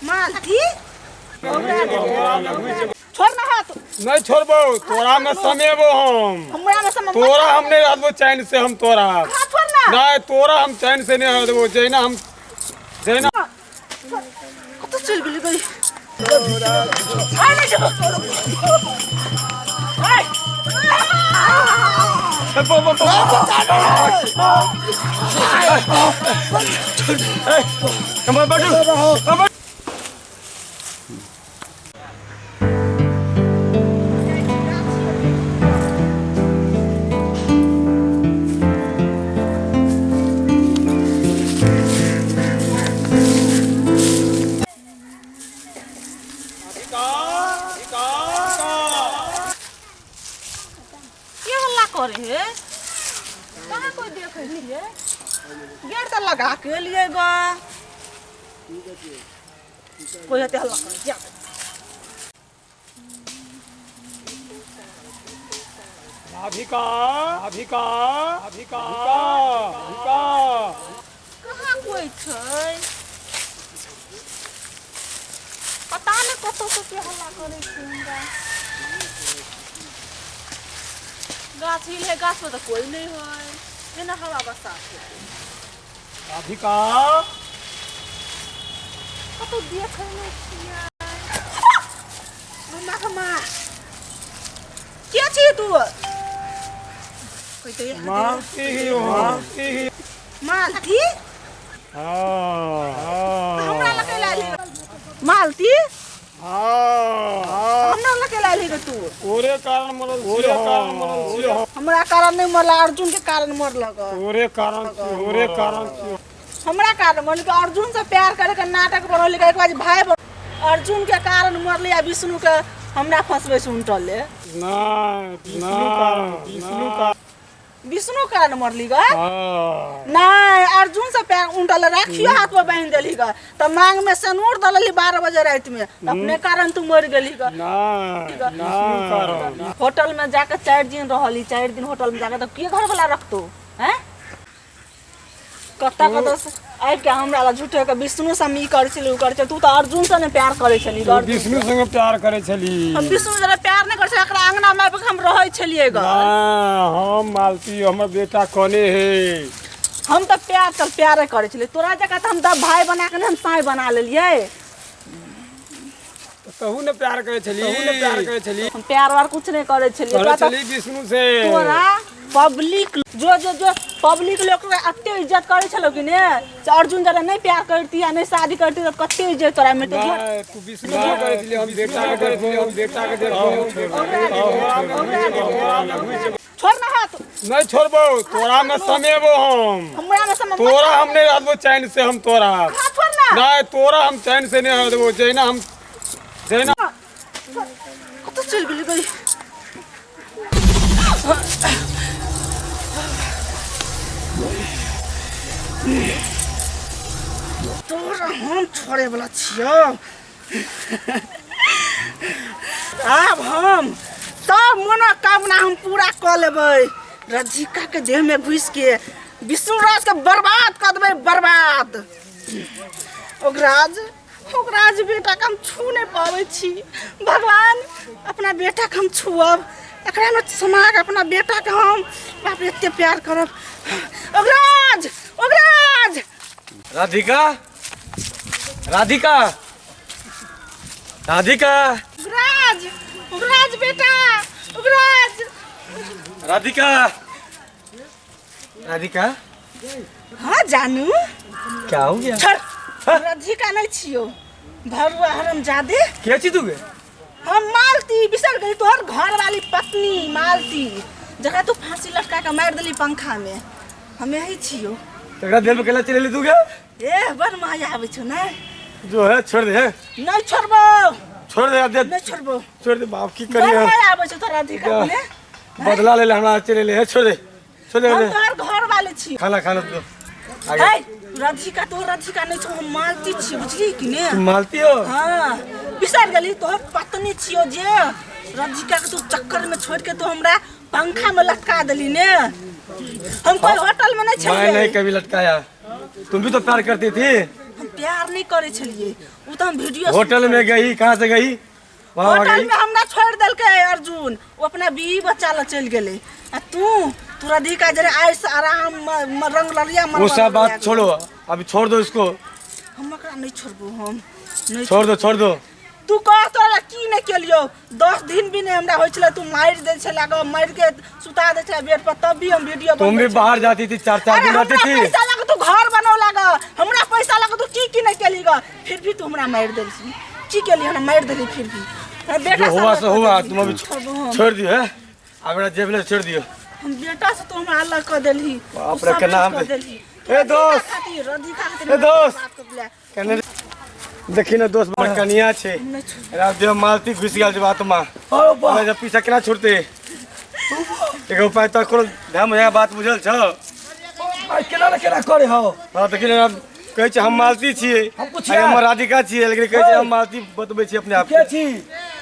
मालती छोड़ ना हाथ नहीं छोड़बो तोरा में समेबो हम हमरा में समय तोरा हम नहीं रहबो चैन से हम तोरा हाथ छोड़ ना नहीं तोरा हम चैन से नहीं रहबो जैना हम जैना तो चल गेली गई हाय नहीं चलो हाय हम बैठो करे है कहाँ कोई देख है गेट तो लगा के लिए गा कोई हते हल्ला कर जा राधिका राधिका राधिका राधिका कहाँ कोई छै पता नहीं कतो से के हल्ला करे छै गाछ हिल है गाछ में तो कोई नहीं है बिना हवा बरसात है राधिका कतो देख नहीं छिया मम्मा कमा क्या छी तू कोई तो मालती मालती हां हमरा लगे लाली मालती हमरा लगे लाली रे तू ओरे कारण मरल हमरा कारण नहीं मरला अर्जुन के कारण मरल ग ओरे कारण हमरा कारण मरल के अर्जुन से प्यार करे के नाटक बनल के एक बार भाई अर्जुन के कारण मरले या विष्णु के हमरा फसबे से उंटले विष्णु कारण मरली ग नहीं अर्जुन से प्यार उंटले राखियो हाथ में बांध देली ग त मांग में सनूर दलली 12 बजे रात में अपने कारण तू मर गेली ग होटल में जाके 4 दिन रहली 4 दिन होटल में जाके तो के घर वाला रखतो हैं कत्ता आइ के हमरा ला झूठे के विष्णु से मी कर छली कर तू तो अर्जुन से ने प्यार करे छली विष्णु संग प्यार करे छली हम विष्णु से प्यार नहीं कर छली एकरा अंगना में हम रहै छलिए ग हम मालती हमर बेटा कोने है हम तो प्यार करे छली तोरा जका त हम त भाई बना के हम साई बना लेलिए कहू ने प्यार करे छली हम प्यार वार कुछ नहीं करे छली विष्णु से तोरा पब्लिक जो पब्लिक लोग के अत्ते इज्जत करे छलो कि ने अर्जुन जरा नहीं प्यार करती या नहीं शादी करती तो कत्ते इज्जत तोरा में तो तू विष्णु करे छली हम बेटा के देखो छोड़ ना हाथ नहीं छोड़बो तोरा में समेबो हम हमरा में समय तोरा हम नहीं रहबो चैन से हम तोरा हाथ छोड़ ना नहीं तोरा हम चैन से नहीं रहबो जैना हम जैना कत चल गेली गई तोरा हम छोड़े वाला छियो अब हम सब मनोकामना हम पूरा कर लेबै राधिका के देह में घुस के विष्णुराज के बर्बाद कर देबै बर्बाद ओकराज बेटा के हम छू नहीं पावे छी भगवान अपना बेटा के हम छुअब एकरा में समाज अपना बेटा के हम बाप रे एते प्यार करब ओकराज राधिका राधिका राधिका उगराज बेटा उगराज राधिका राधिका हाँ जानू क्या हो गया राधिका नहीं छियो भरुआ हरामजादे क्या छी तू हम मालती बिसर गई तोहर घर वाली पत्नी मालती जगह तू फांसी लटका के मार देली पंखा में हम यही छियो तगड़ा देर में केला चले तू क्या ए बड़ माया आवे छो ना जो है छोड़ दे नहीं छोड़बो छोड़ दे अब नहीं छोड़बो छोड़ दे बाप की बड़ करिए माया आवे छो तोरा राधिका ने बदला ले ले हमरा चले ले छोड़ दे हम तोहर घर वाले छी खाना तो आगे राधिका नहीं छो हम मालती छी बुझली कि ने तुम मालती हो हां बिसर गेली तोहर पत्नी छियो जे राधिका के तू चक्कर में छोड़ के तो हमरा पंखा में लटका देली ने हम कोई होटल में नहीं छलिए मैं नहीं कभी लटकाया तुम भी तो प्यार करती थी। हम प्यार नहीं करे छलिए, वो तो हम वीडियो होटल में गई, कहाँ से गई? वहाँ होटल गई। में हमरा छोड़ दिल के अर्जुन, वो अपना बीवी बच्चा ला चल गेले। आ तू राधिका जरे आइस आराम रंग ललिया वो सब बात छोड़ो, अभी छोड़ दो इसको। हम एकरा नहीं छोड़बो, हम नहीं छोड़ दो। तू कह तोरा की नहीं केलियो, 10 दिन भी नहीं हमरा होय छले, तू मार दे छले, मार के सुता दे छले बेड पर, तब भी हम वीडियो तुम भी बाहर जाती थी, 4 दिन रहती थी। पैसा लगा तू घर बनाओ लगा, हमरा पैसा लगा तू की नहीं केलीगा, फिर भी तू हमरा मार देलसी, की केली हमरा मार देली। फिर भी बेटा जो हुआ सो हुआ, तुम अभी छोड़ दियो है, अब जेब छोड़ दियो। हम बेटा से तो हमरा अलग कर देली। बाप रे के नाम ए दोस्त देखी ना दोस्त, बड़ कनिया छे रात जो मालती घुस गेल बात मा, अरे जब पीछा केना छुड़ते। एक उपाय तो करो, ध्यान में बात बुझल छ। आई केना करे हो? हां देखी ना, कहै छै हम मालती छियै, हम राधिका छियै, लेकिन कहै छै हम मालती बतबै छी अपने आप के छी?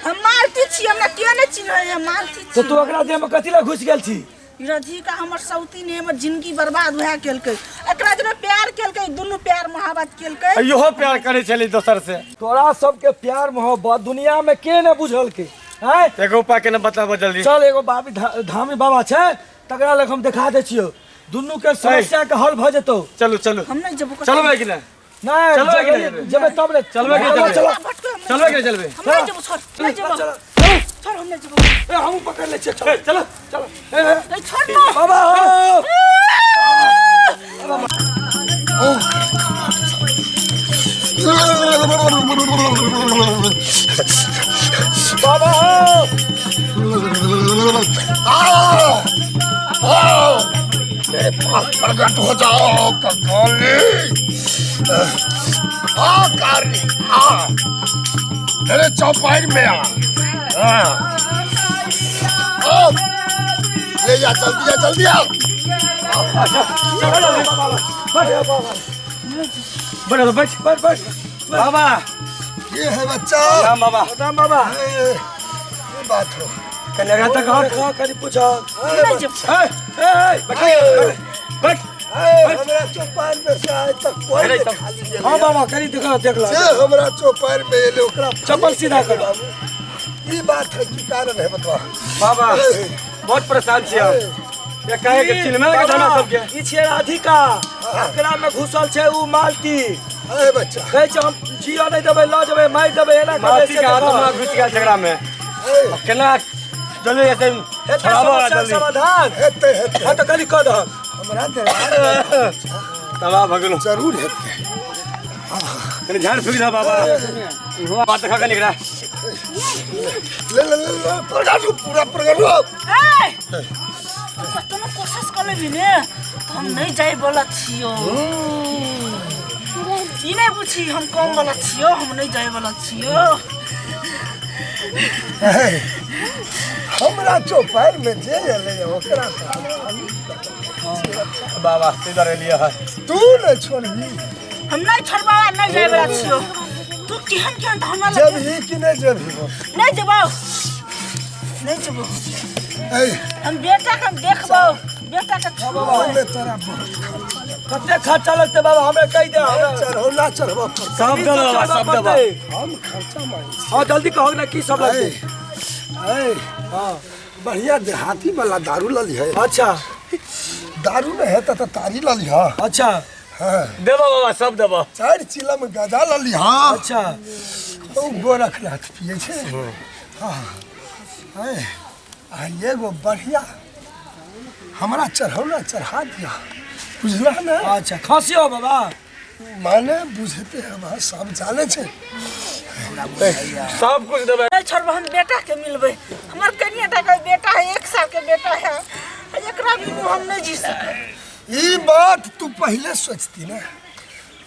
हम मालती छी, हमरा के नहीं चिन्है है, मालती छी। तो तू एकरा देह में कथि ला घुस गेल छी? राधिका हमर सौती ने हमर जिंदगी बर्बाद भए केलकै, एकरा जने प्यार केलकै, दुनू प्यार मोहब्बत केलकै। इहो प्यार करे छली दोसर से। तोरा सबके प्यार मोहब्बत दुनिया में के ने बुझल के हैं? एगो उपाय केना बताबो जल्दी। चल एगो बाबी धामी बाबा छै, तकरा लग हम दिखा दे छियो, दुनू के समस्या के हल भ जेतौ। चलो हम नहीं जेबो। चलबे कि ना? नहीं जबे तब रे चलबे कि चलो चलबे हम नहीं जेबो, छोड़ नहीं जेबो, छोड़ हम नहीं जेबो। हम पकड़ ले छियो, चलो नहीं छोड़ ना बाबा। बाबा मेरे पास प्रकट हो जाओ कंगाली। कारनी मेरे चौपाई में ले जा, जल्दी आ। बैठ बाबा। ये है बच्चा। राम बाबा। राम बाबा। ये बात हो, कन्या तक कहाँ करी पूछा? नहीं जेबो। बैठ। हमरा चौपाई में से आज तक कोई नहीं खाली है। हाँ बाबा करी देख ला जे हमरा चौपाई में एले ओकरा चप्पल सीधा कर। ई बात है की कारण है बतवा। बाबा बहुत परेशान छी हम, ये कहे के चिन्ह में के जाना सबके। ई छै राधिका, एकरा में घुसल छै उ मालती। ए बच्चा कहै छै हम जिया नहीं देबै, ल जेबै, मार देबै, एना मालती के हाथ में घुस गेल झगड़ा में। केना जल्दी ऐसे छड़ावा जल्दी। समाधान हेते हाँ तो कली कह दह। हमरा दरबार तबा भगलो जरूर हेते। तने झाड़ फूक दा बाबा। बात खा के निकला। ले पूरा प्रकट हो। तुम कोशिश कर ले ने, हम नहीं जाए बोला छियो। ई नहीं पूछी हम कौन बोला छियो, हम नहीं जाए बोला छियो। हमरा चौपाई में जे एले ओकरा बाबा सीधा रे लिया है। तू न छोड़बी। हम नहीं छोड़बा, नहीं जाए बोला छियो। तू केहन तो हमरा जब ही कि नहीं जब ही नहीं जेबो, नहीं जेबो। हम बेटा के देखबो, बेटा के छबो। हमने तोरा कते खर्चा लगते बाबा हमें कह दे। चढ़ौला चढ़बा सब दो बाबा, सब दो। हम खर्चा मांगे। हाँ जल्दी कहो ना की सब लगते। हाँ बढ़िया देहाती वाला दारू लली है। अच्छा दारू नहीं है तो तारी लली है। अच्छा हाँ देबो बाबा, सब देबो। 4 चिलम गजा लली। हाँ अच्छा तो गोरखनाथ पिए छे। हाँ एगो बढ़िया हमरा चढ़ौला चढ़ा दिया, बुझला ना? अच्छा खांसी हो बाबा? माने बुझते हम सब जाने छे। सब कुछ देबे। नहीं छोड़बो, हम बेटा के मिलबे। हमर कनिया टा के बेटा है, 1 साल के बेटा है, एकरा बिनु हम नहीं जी सके। ई बात तू पहले सोचती ना।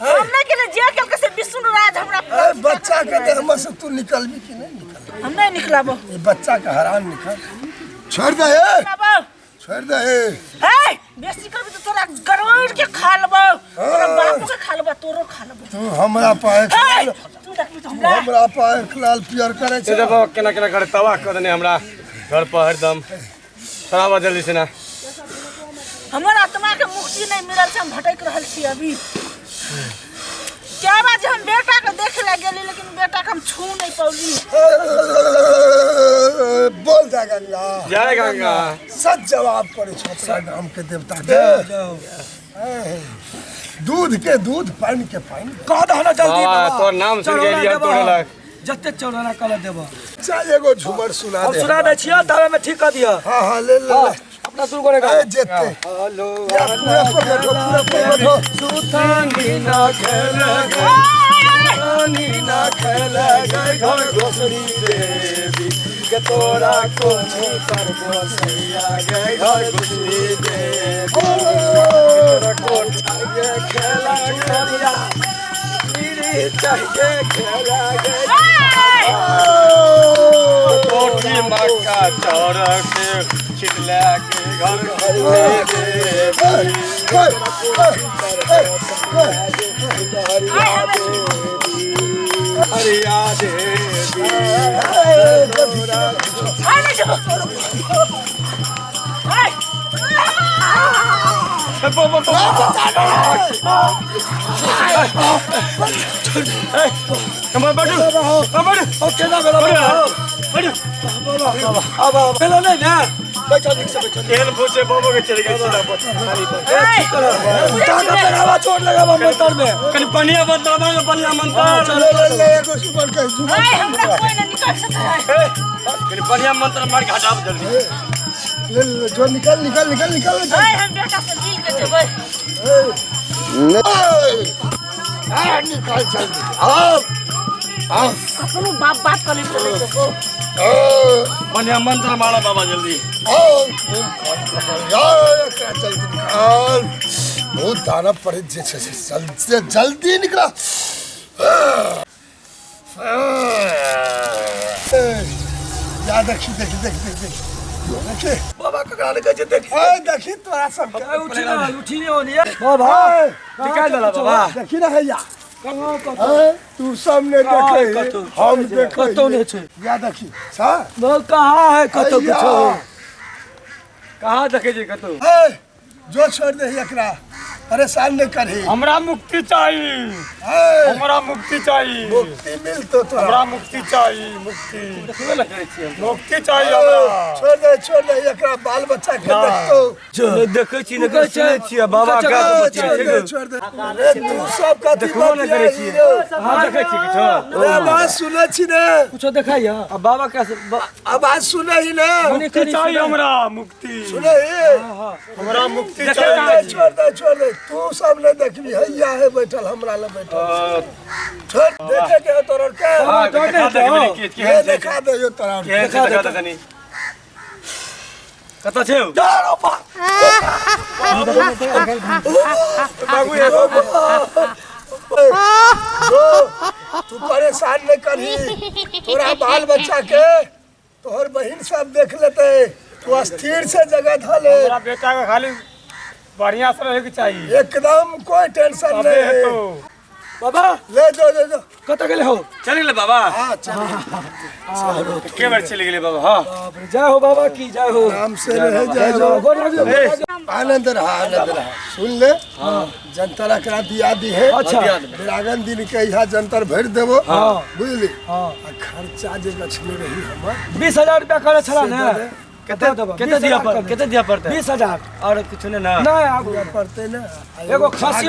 हम नहीं के जे केल के से विष्णु राज हमरा बच्चा के देह से तू निकलबी कि नहीं निकल? हम नहीं निकलाबो। ये बच्चा का हराम निकल। छोड़ दे छोड़ दे। हे बेसी करबी तो तोरा गरोड़ के खा लेबो, तोरा बापू के खा लेबो, तोरो खा लेबो। तू हमरा पाए तू देखबी तो हमरा पाए लाल पियर करे छे। देखो केना केना करे, तबाह कर देने हमरा घर पर हरदम। शराबा जल्दी से ना। हमर आत्मा के मुक्ति नहीं मिलल छै, हम भटक रहल छी अभी। क्या बात हम बेटा के देखे ला गेली लेकिन बेटा के हम छू नहीं पौली। बोल जा गंगा जय गंगा। सच जवाब पड़े छोटा गांव के देवता के। दूध के दूध पानी के पानी कह दहना जल्दी बाबा बाबा तोर नाम सुन के एरिया तोड़े लग। जते चौराना कल देबो। चल एगो झूमर सुना अब दे। सुना दे छिया तबे में ठीक कर दिया। हां ले ले अपना शुरू करेगा। ए जेते हेलो पूरा बैठो सुतानी ना खेल गए सुतानी ना खेल गए घर घोसरी देवी के तोरा को कर गोसैया गए घर घोसरी देवी तोरा को चाहिए खेला खेलिया मेरी चाहिए खेला गए कोठी मक्का चौर के छिटला के घर घोसरी देवी हरिया देवी अब पहले नहीं ना बैठो ठीक से बैठो। खेल पूछे बाबू के चले गए सीधा हवा चोट लगा मंतर में। कहीं पनिया बदला पनिया मंत्र ले एगो सुपर के झूमर हमरा कोई नहीं निकल सकता है। कहीं पनिया मंत्र मार के हटाओ जल्दी। ले जो निकल निकल निकल निकल हम बेटा से मिल के देबै। निकल चल अपनो बात कर ले देखो। पनिया मंत्र मारा बाबा जल्दी। बहुत दाना पड़े जल्दी निकला। या देखी देखी देखी देखी देखी बाबा ककरा के जे देख देखी तोरा सब उठी नहीं होनी है बाबा निकाल दला बाबा। देखी ना हैया कहां तू सामने देखे हम देखे कतो नहीं छे। या देखी सा वो कहां है कतो कुछो। कहाँ देखे जी कतू जो छोड़ दे एकरा परेशान नहीं करही। हमरा मुक्ति चाहिए हमरा मुक्ति चाहिए मुक्ति मिल तो तोरा हमरा मुक्ति चाहिए मुक्ति मुक्ति चाहिए हमरा। छोड़ दे एकरा बाल बच्चा के देखतो देखे छी न सुनै छी बाबा का छोड़ दे अरे तू सब का देखो न करे छी। हां देखे छी किछो आवाज सुनै छी ने कुछो देखाइया। अब बाबा का आवाज सुनै ही ने मुक्ति चाहिए हमरा मुक्ति सुनै हमरा मुक्ति छोड़ चाहिए। छोड़ दे तू सब ने देखबी हैया है बैठल हमरा ले बैठल छोड़ देखे के तोर के हां देखा दे के ये देखा दे यो तोरा देखा दे कनी कत छै बाबू ये तू परेशान नहीं करही तोरा बाल बच्चा के तोहर बहन सब देख लेते तू स्थिर से जगह धले मेरा बेटा का खाली बढ़िया से रहे के चाहिए। एकदम कोई टेंशन अबे नहीं है है तो बाबा ले जो कत गेले हो। चल गेले बाबा। हाँ चल के बार चले गेले बाबा। हां बाप रे जय हो बाबा की जय हो। आराम से रह जाए गोर लगियो। आनंद रहा सुन ले जंतर एकरा दिया दी है अच्छा बिरागन दिन के यहाँ जंतर भर देबो हाँ। बुझली हां खर्चा जे गछले रही हमर 20000 रुपया करे छला ने केते दिया पड़ते 20000 और कुछ ना नहीं आगू पड़ते ना एगो खसी